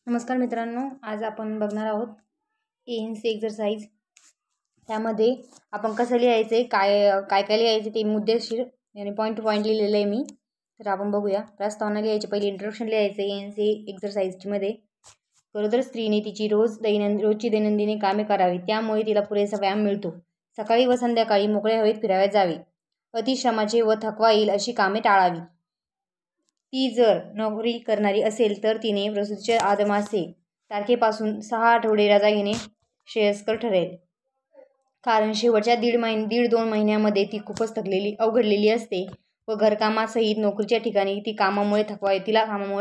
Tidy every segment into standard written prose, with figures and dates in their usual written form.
नमस्कार मित्रांनो, आज आपण बघणार आहोत ANC एक्सरसाइज। त्यामध्ये आपण कसं लिहायचे, काय काय काय लिहायचे ते मुद्देशीर आणि पॉईंट टू पॉईंट लिहिलेलं आहे मी। तर आपण बघूया। प्रस्तावना लिहायची, पहिले इंट्रोडक्शन लिहायचं ANC एक्सरसाइजची मध्ये। गरोदर स्त्रीने तिची रोजची दैनंदिन कामे करावी, त्यामुळे तिला पुरेसा व्यायाम मिळतो। सकाळी व संध्याकाळी मोकळ्या हवेत फिरावयात जावे। अतिश्रमाचे व थकवा येईल अशी कामे टाळावी। ती जर नोकरी करणारी असेल तर तिने प्रसूतीच्या आदमासे तारखेपासून 6 आठवडे रजा घेणे श्रेयस्कर ठरेल, कारण शेवटच्या दीड 2 महिन्यामध्ये ती खूपच अवघडलेली असते व घरकामासहित नोकरीच्या ठिकाणी तिला कामामुळे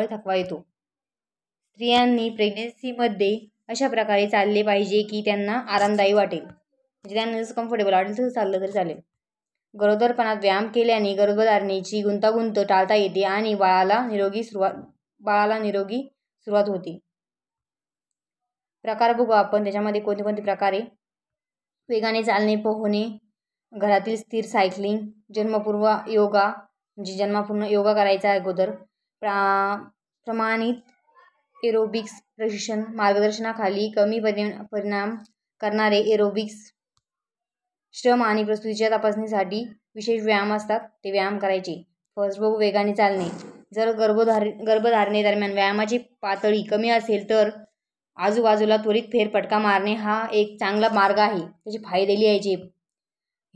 थकवा येतो। स्त्रियांनी प्रेग्नन्सीमध्ये अशा प्रकारे चालले पाहिजे की त्यांना आरामदायी वाटेल, म्हणजे त्यांना जसं कम्फर्टेबल वाटेल तसं चाललं तरी चालेल। गरोदरपणात व्यायाम केल्याने गर्भधारणेची गुंतागुंत टाळता येते आणि बाळाला निरोगी सुरुवात होते। प्रकार बघू आपण, त्याच्यामध्ये कोणते कोणते प्रकार आहे। वेगाने चालणे, पोहणे, घरातील स्थिर सायकलिंग, जन्मपूर्व योगा, म्हणजे जन्मापूर्व योगा करायचा अगोदर, प्रमाणित एरोबिक्स प्रशिक्षण मार्गदर्शनाखाली कमी परिणाम करणारे एरोबिक्स, श्रम आणि प्रसूतीच्या तपासणीसाठी विशेष व्यायाम असतात, ते व्यायाम करायचे। फर्स्ट बघू, वेगाने चालणे। जर गर्भधारणेदरम्यान व्यायामाची पातळी कमी असेल तर आजूबाजूला त्वरित फेरफटका मारणे हा एक चांगला मार्ग आहे। त्याचे फायदे लिहायचे।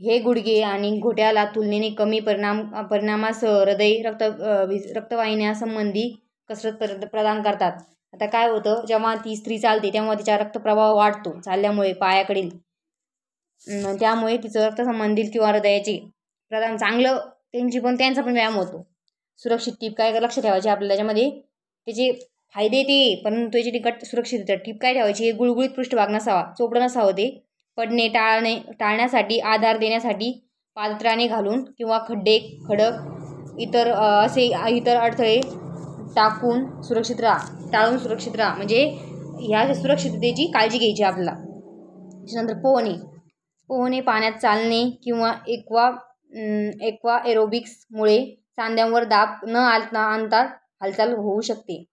हे गुडघे आणि घोट्याला तुलनेने कमी परिणामासह हृदय रक्तवाहिन्यासंबंधी कसरत प्रदान करतात। आता काय होतं, जेव्हा ती स्त्री चालते तेव्हा तिचा रक्तप्रवाह वाढतो चालल्यामुळे पायाकडील, त्यामुळे तिचं रक्तसंबंधित किंवा हृदयाचे प्रदान चांगलं त्यांचा पण व्यायाम होतो। सुरक्षित टीप काय लक्ष ठेवायचे आपल्याला, त्याच्यामध्ये त्याचे फायदे ते, पण त्याची निकट सुरक्षित टीप काय ठेवायची, गुळगुळीत पृष्ठभाग नसावा, चोपडं नसावं ते, पडणे टाळण्यासाठी आधार देण्यासाठी पादत्राणे घालून किंवा खडक इतर अडथळे टाळून सुरक्षित राहा, म्हणजे ह्या सुरक्षिततेची काळजी घ्यायची आपल्याला। त्याच्यानंतर पोहणे पाण्यात चालणे किंवा एक्वा एरोबिक्समुळे सांध्यांवर दाब न आणता हालचाल होऊ शकते।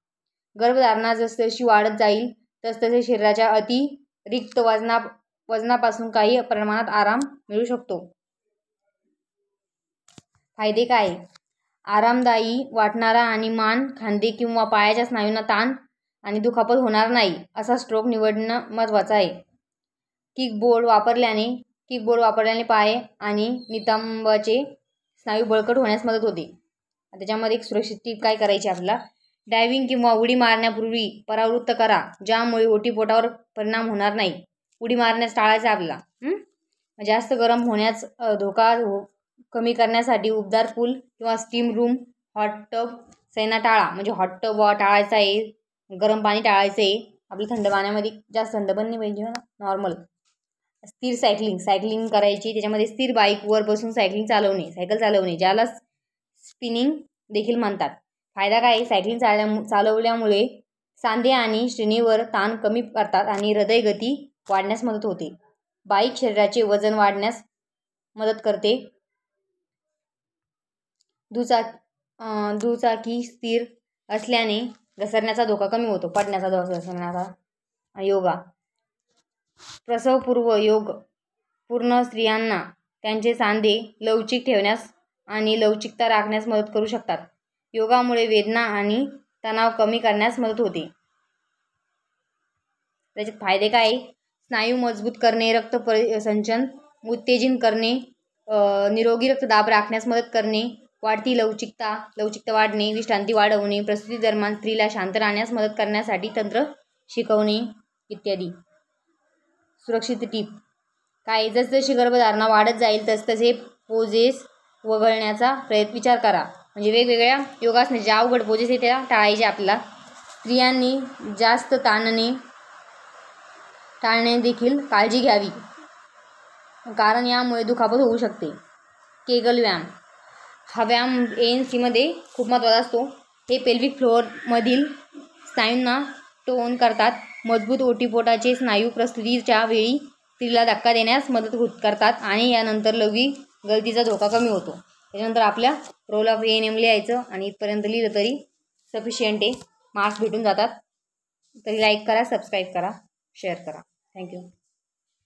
गर्भधारणा जसजशी वाढत जाईल तसतसे शरीराच्या अतिरिक्त वजनापासून काही प्रमाणात आराम मिळू शकतो। फायदे काय, आरामदायी वाटणारा आणि मान, खांदे किंवा पायाच्या स्नायूंना ताण आणि दुखापत होणार नाही असा स्ट्रोक निवडणं महत्त्वाचं आहे। किकबोर्ड वापरल्याने पाय आणि नितंबाचे स्नायू बळकट होण्यास मदत होते। त्याच्यामध्ये एक सुरक्षित टीप काय करायची आपल्याला, डायव्हिंग किंवा उडी मारण्यापूर्वी परावृत्त करा, ज्यामुळे ओटीपोटावर परिणाम होणार नाही। उडी मारण्यास टाळायचं आपल्याला। जास्त गरम होण्यास धोका कमी करण्यासाठी उबदार पूल किंवा स्टीम रूम, हॉट टब सैना टाळा, म्हणजे हॉट टब टाळायचा आहे, गरम पाणी टाळायचं आहे आपल्या। थंड पाण्यामध्ये जास्त थंड पण नाही पाहिजे, नॉर्मल। स्थिर सायकलिंग करायची, त्याच्यामध्ये स्थिर बाईकवर बसून सायकल चालवणे, ज्याला स्पिनिंग देखील म्हणतात। फायदा काय, सायकलिंग चालवल्यामुळे सांधे आणि श्रेणीवर ताण कमी करतात आणि हृदय गती वाढण्यास मदत होते। बाईक शरीराचे वजन वाढण्यास मदत करते। दुचाकी स्थिर असल्याने घसरण्याचा धोका कमी होतो, पडण्याचा धोका। योगा, प्रसवपूर्व योग पूर्ण स्त्रियांना त्यांचे सांधे लवचिक ठेवण्यास आणि लवचिकता राखण्यास मदत करू शकतात। योगामुळे वेदना आणि तणाव कमी करण्यास मदत होते। त्याचे फायदे काय, स्नायू मजबूत करणे, रक्त संचलन उत्तेजित करणे, निरोगी रक्तदाब राखण्यास मदत करणे, वाढती लवचिकता वाढणे, विश्रांती वाढवणे, प्रसूती दरम्यान स्त्रीला शांत राहण्यास मदत करण्यासाठी तंत्र शिकवणे इत्यादी। सुरक्षित टीप काय, जसजशी गर्भधारणा वाढत जाईल तसतसे पोजेस वगळण्याचा विचार करा, म्हणजे वेगवेगळ्या योगासने ज्या अवघड पोजेस आहेत त्या टाळायचे आपल्याला। स्त्रियांनी जास्त टाळणे देखील काळजी घ्यावी, कारण यामुळे दुखापत होऊ शकते। केगल व्यायाम, हा व्यायाम ANC मध्ये खूप महत्त्वाचा असतो। हे पेल्विक फ्लोअरमधील स्नायूंना टोन करतात, मजबूत ओटीपोटाचे स्नायू प्रसूतीच्या वेळी स्त्रीला धक्का देण्यास मदत करतात आणि यानंतर लैंगिक गळतीचा धोका कमी होतो। त्याच्यानंतर आपल्या रोल ऑफ ANM लिहायचं आणि इथपर्यंत लिहिलं तरी सफिशियंट आहे, मार्क्स भेटून जातात। तरी लाईक करा, सबस्क्राईब करा, शेअर करा. थँक्यू.